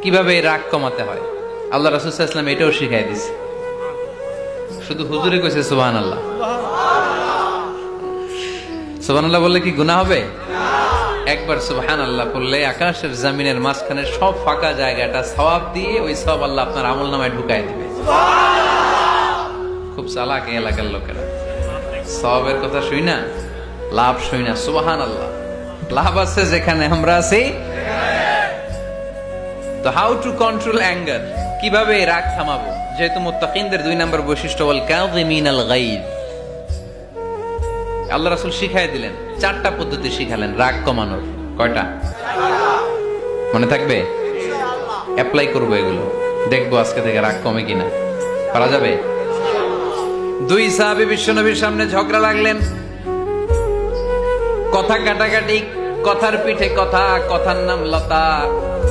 কিভাবে রাগ কমাতে হয় আল্লাহ রাসূল সাল্লাল্লাহু আলাইহি ওয়াসাল্লাম এটাও শিখাই দিয়েছে। শুধু হুজুরে কইছে সুবহানাল্লাহ। সুবহানাল্লাহ বললে কি গুনাহ হবে? একবার সুবহানাল্লাহ বললে আকাশের জমিনের মাঝখানে সব ফাঁকা জায়গাটা সওয়াব দিয়ে ওই সওয়াব আল্লাহ আপনার আমলনামায় ঢুকায় দিবে। খুব চালাক এই এলাকার লোকেরা, সওয়াবের কথা শুই না, লাভ শুই না। সুবহানাল্লাহ, লাভ আছে যেখানে আমরা আছি। তো হাউ টু কন্ট্রোল অ্যাঙ্গার, কিভাবে রাগ থামাবো? যেহেতু মুত্তাকিনদের 2 নম্বর বৈশিষ্ট্য ওয়াল কাযিমিনাল গায়জ, আল্লাহ রাসূল শিখাই দিলেন 4টা পদ্ধতি শিখালেন রাগ কমানোর। কয়টা মনে থাকবে? অ্যাপ্লাই করবো এগুলো, দেখবো আজকে থেকে রাগ কমে কিনা। পারা যাবে? 2 সাহাবী বিশ্বনবীর সামনে ঝগড়া লাগলেন, কথা কাটাকাটি, কথার পিঠে কথা, কথার নাম লতা।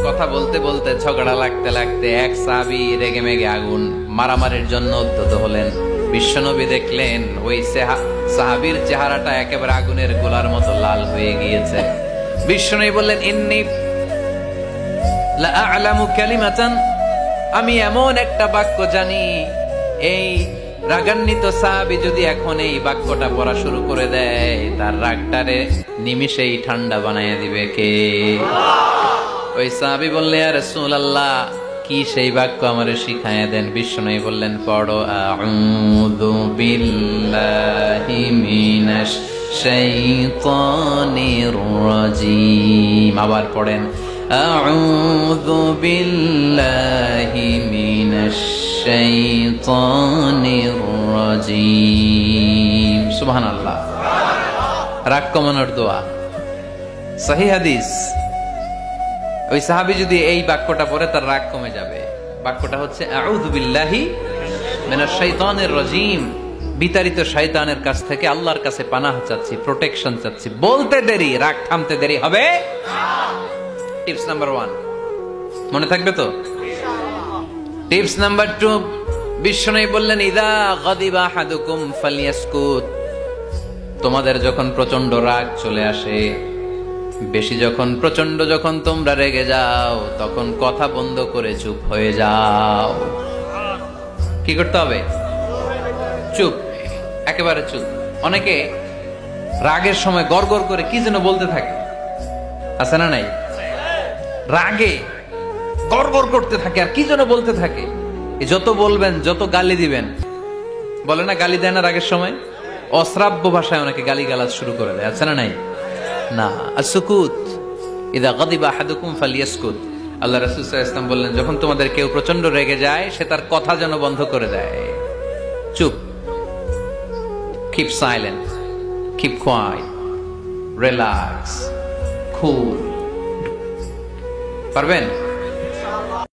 কথা বলতে বলতে ঝগড়া লাগতে লাগতে এক সাহাবী রেগে মেগে আগুন, মারামারির জন্য উদ্যত হলেন। বিশ্বনবী দেখলেন ওই সাহাবীর চেহারাটা একেবারে আগুনের গোলার মতো লাল হয়ে গিয়েছে। বিশ্বনবী বললেন, ইন্নী লা আ'লামু কালিমাতান, আমি এমন একটা বাক্য জানি, এই রাগান্বিত সাহাবী যদি এখন এই বাক্যটা পড়া শুরু করে দেয়, তার রাগটারে নিমিষেই ঠান্ডা বানাইয়া দিবে কে? ওই সাহাবী বললেন, ইয়া রাসূলুল্লাহ, কি সেই বাক্য আমারে শিখাইয়া দেন। বিশ্বনবী বললেন, পড়ো আউযু বিল্লাহি মিনাশ শাইতানির রাজীম। আবার পড়েন আউযু বিল্লাহি মিনাশ শাইতানির রাজীম। সুবহানাল্লাহ। রাগ কমানোর দোয়া, সহিহ হাদিস। ওই সাহাবী যদি এই বাক্যটা পড়ে তার রাগ কমে যাবে। বাক্যটা হচ্ছে আউযু বিল্লাহি মিনাশ শাইতানির রাজীম, বিতাড়িত শয়তানের কাছ থেকে আল্লাহর কাছে পানাহ চাচ্ছি, প্রোটেকশন চাচ্ছি। বলতে দেরি, রাগ থামতে দেরি হবে না। টিপস নাম্বার 1 মনে থাকবে তো? টিপস নাম্বার 2, বিশ্বনবী বললেন, ইযা গাদিবা আহাদুকুম ফালইয়াসকুত, তোমাদের যখন প্রচন্ড রাগ চলে আসে, বেশি যখন, প্রচন্ড যখন তোমরা রেগে যাও, তখন কথা বন্ধ করে চুপ হয়ে যাও। কি করতে হবে? চুপ, একেবারে চুপ। অনেকে রাগের সময় গড়গড় করে কি যেন বলতে থাকে, আছে না নাই? রাগে গড়গড় করতে থাকে আর কি যেন বলতে থাকে। যত বলবেন, যত গালি দিবেন, বলে না গালি দেয় না রাগের সময়, অশ্রাব্য ভাষায় অনেকে গালিগালাজ শুরু করে দেয়, আছে না নাই? না, আসুকুত, ইযা গাদিবা আহাদুকুম ফালইয়াসকুত। আল্লাহ রাসূল সাল্লাল্লাহু আলাইহি ওয়াসাল্লাম বললেন, যখন তোমাদের কেউ প্রচন্ড রেগে যায়, সে তার কথা যেন বন্ধ করে দেয়। চুপ, keep silent, keep quiet, relax, cool. পারবেন?